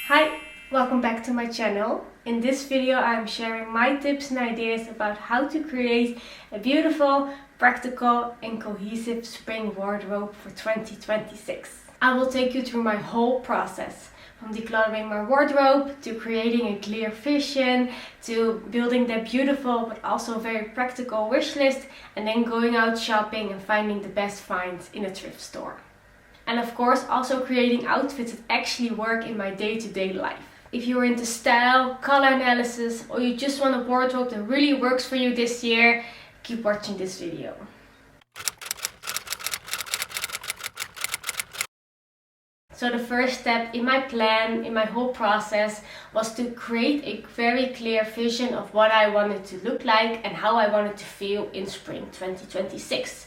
Hi, welcome back to my channel. In this video I'm sharing my tips and ideas about how to create a beautiful, practical and cohesive spring wardrobe for 2026. I will take you through my whole process, from decluttering my wardrobe to creating a clear vision to building that beautiful but also very practical wish list, and then going out shopping and finding the best finds in a thrift store. And of course also creating outfits that actually work in my day-to-day life. If you're into style, color analysis, or you just want a wardrobe that really works for you this year, keep watching this video. So the first step in my plan, in my whole process, was to create a very clear vision of what I wanted to look like and how I wanted to feel in spring 2026.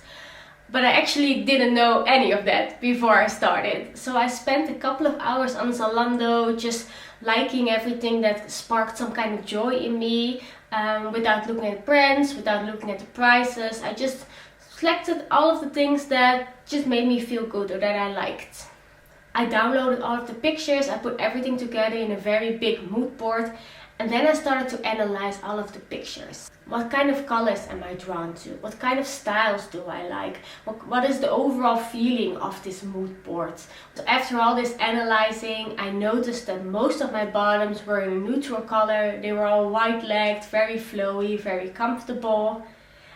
But I actually didn't know any of that before I started. So I spent a couple of hours on Zalando just liking everything that sparked some kind of joy in me, without looking at brands, without looking at the prices. I just selected all of the things that just made me feel good or that I liked. I downloaded all of the pictures, I put everything together in a very big mood board, and then I started to analyze all of the pictures. What kind of colors am I drawn to? What kind of styles do I like? What is the overall feeling of this mood board? So after all this analyzing, I noticed that most of my bottoms were in a neutral color. They were all white-legged, very flowy, very comfortable.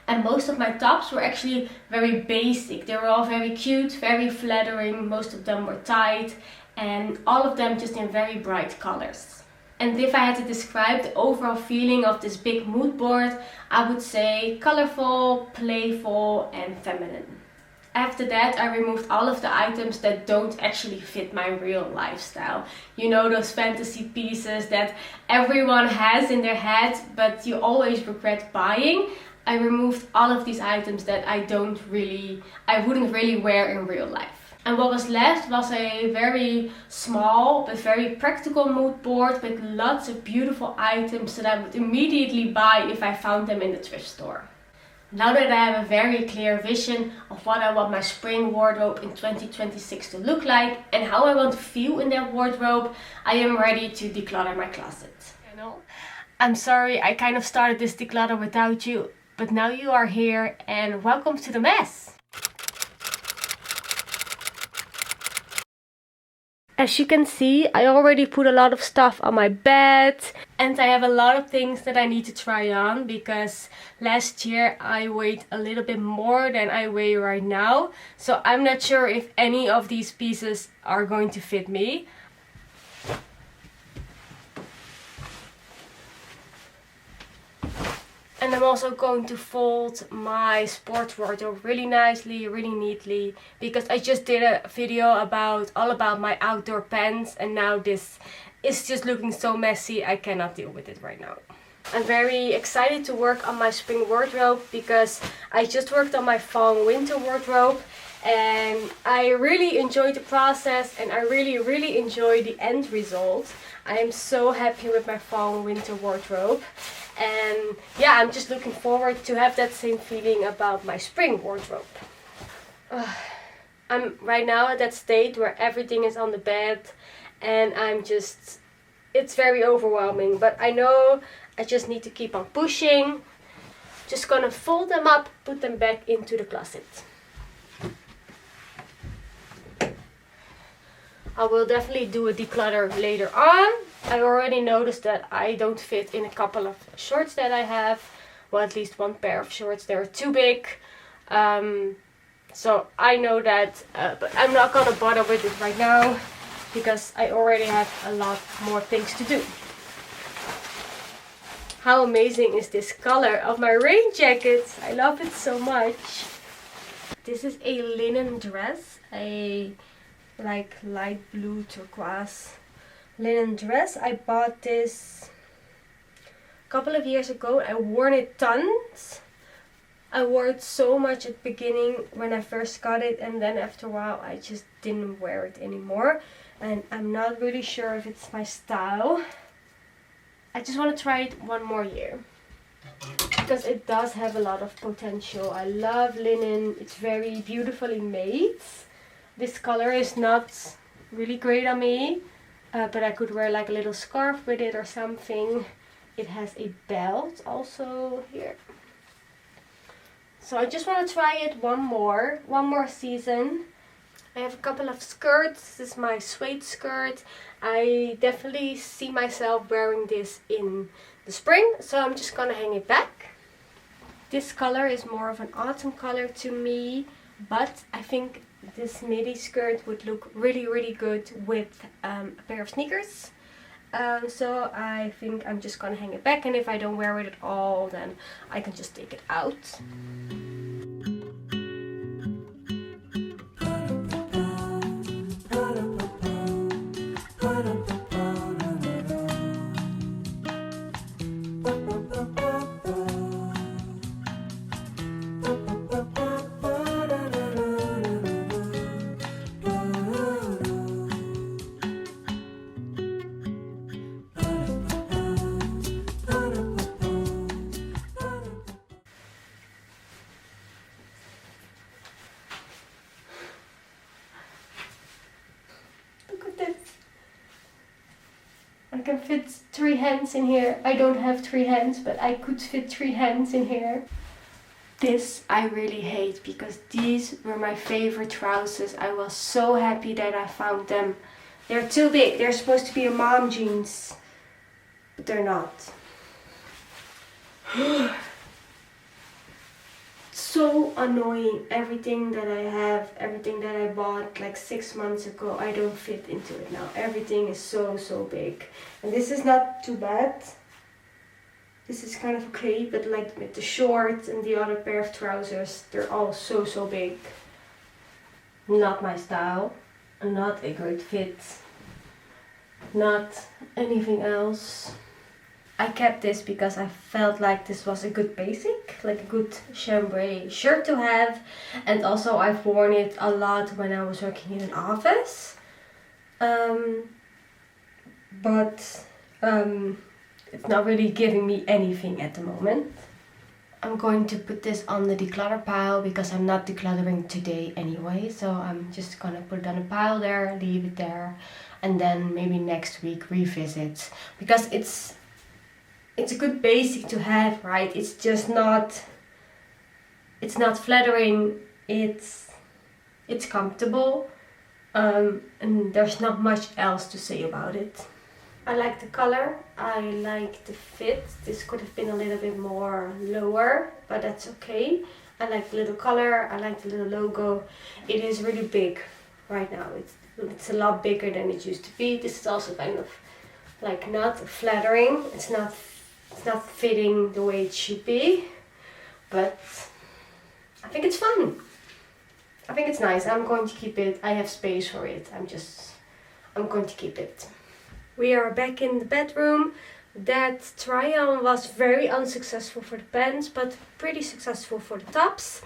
And most of my tops were actually very basic. They were all very cute, very flattering. Most of them were tight, and all of them just in very bright colors. And if I had to describe the overall feeling of this big mood board, I would say colorful, playful and feminine. After that, I removed all of the items that don't actually fit my real lifestyle. You know, those fantasy pieces that everyone has in their head, but you always regret buying. I removed all of these items that I wouldn't really wear in real life. And what was left was a very small but very practical mood board with lots of beautiful items that I would immediately buy if I found them in the thrift store. Now that I have a very clear vision of what I want my spring wardrobe in 2026 to look like and how I want to feel in that wardrobe, I am ready to declutter my closet. I'm sorry I kind of started this declutter without you, but now you are here and welcome to the mess. As you can see, I already put a lot of stuff on my bed, and I have a lot of things that I need to try on because last year I weighed a little bit more than I weigh right now. So I'm not sure if any of these pieces are going to fit me. And I'm also going to fold my sports wardrobe really nicely, really neatly, because I just did a video all about my outdoor pants, and now this is just looking so messy. I cannot deal with it right now. I'm very excited to work on my spring wardrobe because I just worked on my fall and winter wardrobe, and I really enjoyed the process and I really enjoy the end result. I am so happy with my fall and winter wardrobe. And yeah, I'm just looking forward to have that same feeling about my spring wardrobe. I'm right now at that state where everything is on the bed and it's very overwhelming. But I know I just need to keep on pushing. Just gonna fold them up, put them back into the closet. I will definitely do a declutter later on. I already noticed that I don't fit in a couple of shorts that I have. Well, at least one pair of shorts. They're too big. So I know that, but I'm not gonna bother with it right now because I already have a lot more things to do. How amazing is this color of my rain jacket? I love it so much. This is a linen dress. Like light blue turquoise linen dress. I bought this a couple of years ago. I wore it tons. I wore it so much at the beginning when I first got it, and then after a while I just didn't wear it anymore, and I'm not really sure if it's my style. I just want to try it one more year because it does have a lot of potential. I love linen. It's very beautifully made. This color is not really great on me, but I could wear like a little scarf with it or something. It has a belt also here. So I just want to try it one more season. I have a couple of skirts. This is my suede skirt. I definitely see myself wearing this in the spring, so I'm just gonna hang it back. This color is more of an autumn color to me, but I think this midi skirt would look really, really good with a pair of sneakers. So I think I'm just gonna hang it back, and if I don't wear it at all, then I can just take it out. Look at this. I can fit 3 hands in here. I don't have 3 hands, but I could fit 3 hands in here. This I really hate because these were my favorite trousers. I was so happy that I found them. They're too big. They're supposed to be a mom jeans, but they're not. So annoying. Everything that I have, everything that I bought like 6 months ago, I don't fit into it now. Everything is so big. And this is not too bad. This is kind of okay, but like with the shorts and the other pair of trousers, they're all so big. Not my style. Not a great fit. Not anything else. I kept this because I felt like this was a good basic, like a good chambray shirt to have. And also I've worn it a lot when I was working in an office. But it's not really giving me anything at the moment. I'm going to put this on the declutter pile because I'm not decluttering today anyway. So I'm just gonna put it on a pile there, leave it there, and then maybe next week revisit. Because it's a good basic to have, right? It's just not, it's not flattering, it's comfortable, and there's not much else to say about it. I like the color, I like the fit. This could have been a little bit more lower, but that's okay. I like the little color, I like the little logo. It is really big right now. It's a lot bigger than it used to be. This is also kind of like not flattering. It's not fitting the way it should be, but I think it's fun. I think it's nice. I'm going to keep it. I have space for it. I'm going to keep it. We are back in the bedroom. That try-on was very unsuccessful for the pants, but pretty successful for the tops.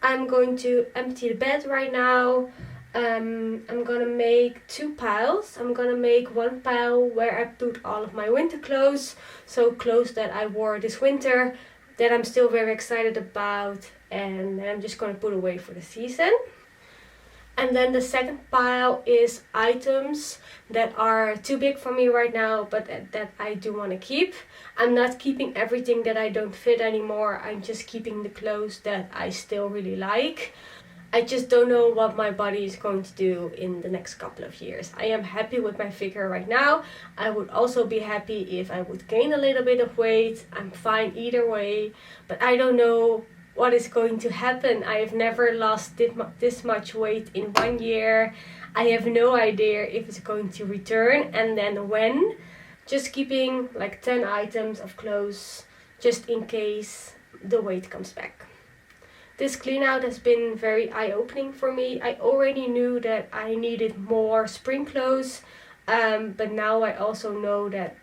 I'm going to empty the bed right now. I'm gonna make 2 piles. I'm gonna make one pile where I put all of my winter clothes, so clothes that I wore this winter that I'm still very excited about, and I'm just gonna put away for the season. And then the second pile is items that are too big for me right now, but that I do want to keep. I'm not keeping everything that I don't fit anymore. I'm just keeping the clothes that I still really like. I just don't know what my body is going to do in the next couple of years. I am happy with my figure right now. I would also be happy if I would gain a little bit of weight. I'm fine either way, but I don't know what is going to happen. I have never lost this much weight in 1 year. I have no idea if it's going to return and then when. Just keeping like 10 items of clothes just in case the weight comes back. This clean out has been very eye-opening for me. I already knew that I needed more spring clothes, but now I also know that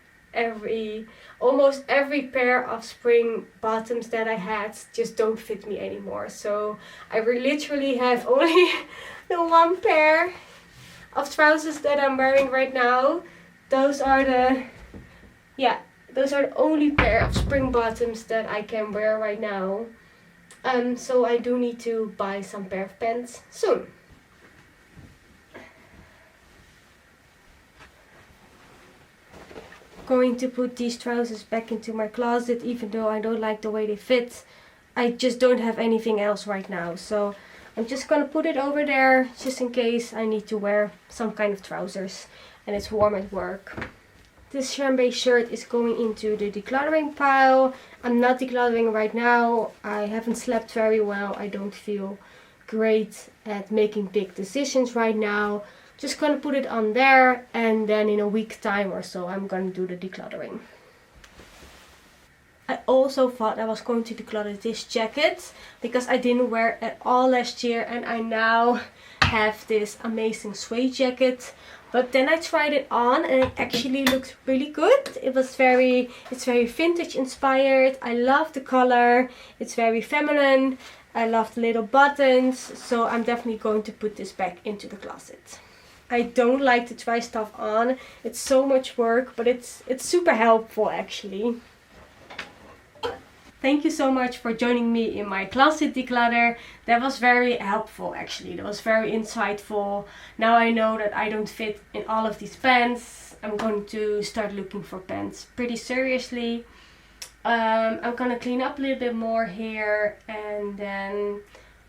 almost every pair of spring bottoms that I had just don't fit me anymore. So I literally have only the 1 pair of trousers that I'm wearing right now. Those are the only pair of spring bottoms that I can wear right now. So I do need to buy some pair of pants soon. going to put these trousers back into my closet, even though I don't like the way they fit. I just don't have anything else right now, so I'm just gonna put it over there just in case I need to wear some kind of trousers and it's warm at work. This chambray shirt is going into the decluttering pile. I'm not decluttering right now. I haven't slept very well. I don't feel great at making big decisions right now. Just gonna put it on there, and then in a week's time or so I'm gonna do the decluttering. I also thought I was going to declutter this jacket because I didn't wear it at all last year, and I now have this amazing suede jacket. But then I tried it on and it actually looks really good. It's very vintage inspired. I love the color. It's very feminine. I love the little buttons. So I'm definitely going to put this back into the closet. I don't like to try stuff on. It's so much work, but it's super helpful actually. Thank you so much for joining me in my closet declutter. That was very helpful actually. That was very insightful. Now I know that I don't fit in all of these pants. I'm going to start looking for pants pretty seriously. I'm gonna clean up a little bit more here, and then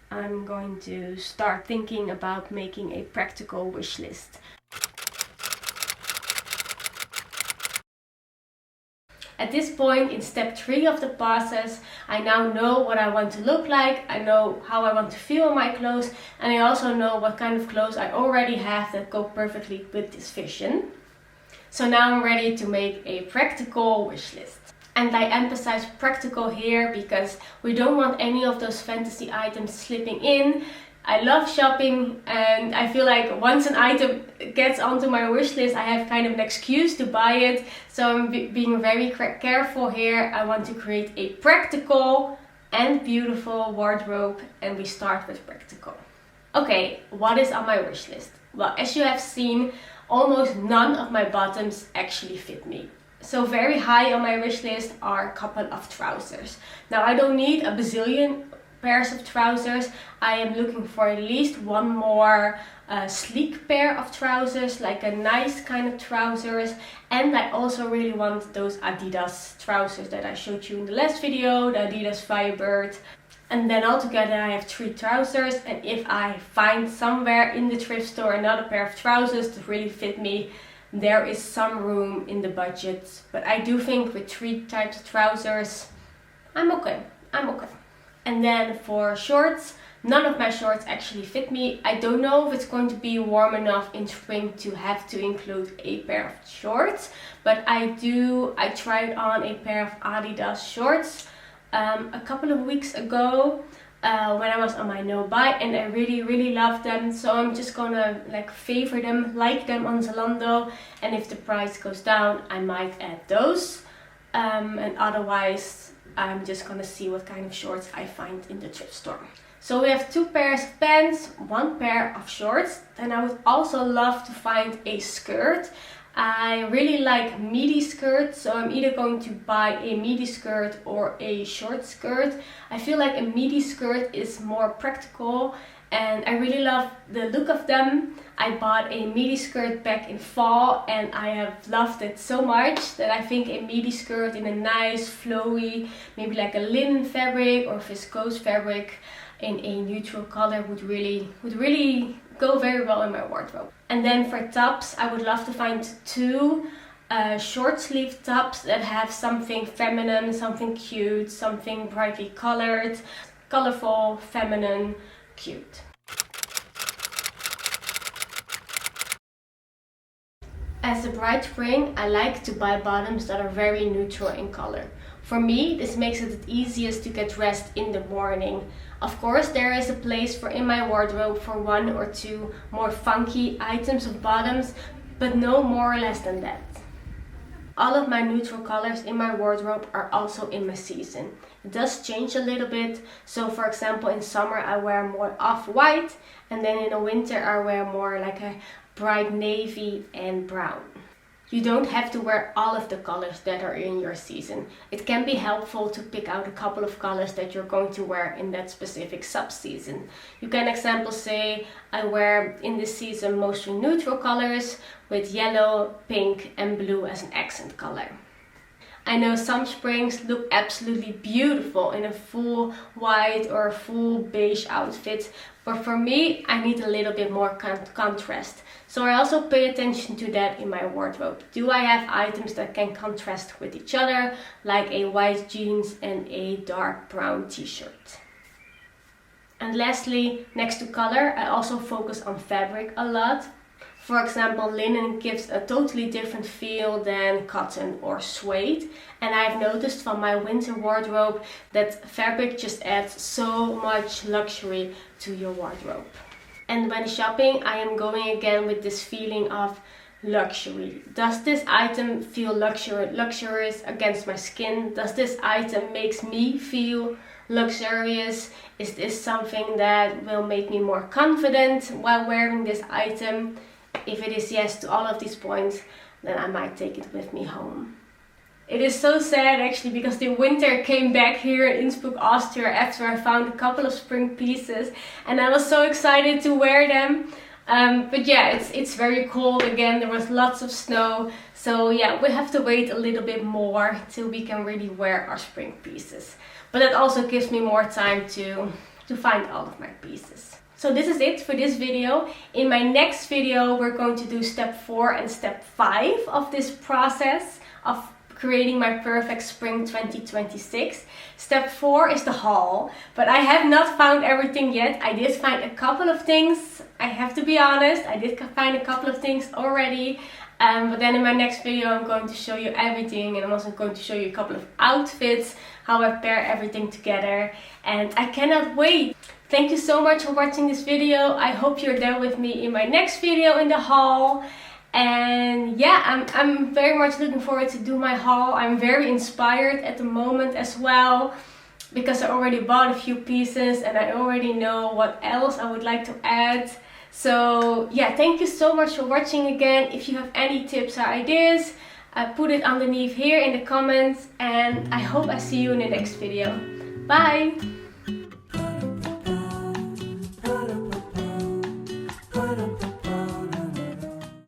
I'm going to start thinking about making a practical wish list. At this point, in step 3 of the process, I now know what I want to look like, I know how I want to feel in my clothes, and I also know what kind of clothes I already have that go perfectly with this vision. So now I'm ready to make a practical wish list. And I emphasize practical here because we don't want any of those fantasy items slipping in. I love shopping, and I feel like once an item gets onto my wish list, I have kind of an excuse to buy it. So I'm being very careful here. I want to create a practical and beautiful wardrobe, and we start with practical. Okay, what is on my wish list? Well, as you have seen, almost none of my bottoms actually fit me. So very high on my wish list are a couple of trousers. Now I don't need a bazillion pairs of trousers. I am looking for at least one more sleek pair of trousers, like a nice kind of trousers. And I also really want those Adidas trousers that I showed you in the last video, the Adidas Firebird. And then altogether I have 3 trousers, and if I find somewhere in the thrift store another pair of trousers that really fit me, there is some room in the budget. But I do think with 3 types of trousers, I'm okay. And then for shorts, none of my shorts actually fit me. I don't know if it's going to be warm enough in spring to have to include a pair of shorts, but I tried on a pair of Adidas shorts a couple of weeks ago when I was on my no buy, and I really loved them. So I'm just gonna favor them, like them on Zalando, and if the price goes down I might add those, and otherwise I'm just gonna see what kind of shorts I find in the thrift store. So we have 2 pairs of pants, 1 pair of shorts. Then I would also love to find a skirt. I really like midi skirts, so I'm either going to buy a midi skirt or a short skirt. I feel like a midi skirt is more practical, and I really love the look of them. I bought a midi skirt back in fall, and I have loved it so much that I think a midi skirt in a nice flowy, maybe like a linen fabric or viscose fabric in a neutral color would really go very well in my wardrobe. And then for tops, I would love to find 2 short sleeve tops that have something feminine, something cute, something brightly colored, colorful, feminine, cute. As a bride spring, I like to buy bottoms that are very neutral in color. For me, this makes it the easiest to get dressed in the morning. Of course, there is a place in my wardrobe for 1 or 2 more funky items of bottoms, but no more or less than that. All of my neutral colors in my wardrobe are also in my season. It does change a little bit. So for example, in summer I wear more off-white, and then in the winter I wear more like a bright navy and brown. You don't have to wear all of the colors that are in your season. It can be helpful to pick out a couple of colors that you're going to wear in that specific sub-season. You can example say, I wear in this season mostly neutral colors with yellow, pink and blue as an accent color. I know some springs look absolutely beautiful in a full white or a full beige outfit, but for me, I need a little bit more contrast. So I also pay attention to that in my wardrobe. Do I have items that can contrast with each other, like a white jeans and a dark brown t-shirt? And lastly, next to color, I also focus on fabric a lot. For example, linen gives a totally different feel than cotton or suede. And I've noticed from my winter wardrobe that fabric just adds so much luxury to your wardrobe. And when shopping, I am going again with this feeling of luxury. Does this item feel luxurious against my skin? Does this item makes me feel luxurious? Is this something that will make me more confident while wearing this item? If it is yes to all of these points, then I might take it with me home. It is so sad actually, because the winter came back here in Innsbruck, Austria after I found a couple of spring pieces and I was so excited to wear them. But yeah, it's very cold again, there was lots of snow. So yeah, we have to wait a little bit more till we can really wear our spring pieces. But that also gives me more time to find all of my pieces. So this is it for this video. In my next video, we're going to do step 4 and step 5 of this process of creating my perfect spring 2026. Step 4 is the haul, but I have not found everything yet. I did find a couple of things. I have to be honest, I did find a couple of things already. But then in my next video, I'm going to show you everything, and I'm also going to show you a couple of outfits, how I pair everything together, and I cannot wait. Thank you so much for watching this video. I hope you're there with me in my next video in the haul. And yeah, I'm very much looking forward to do my haul. I'm very inspired at the moment as well, because I already bought a few pieces and I already know what else I would like to add. So yeah, thank you so much for watching again. If you have any tips or ideas, put it underneath here in the comments, and I hope I see you in the next video. Bye!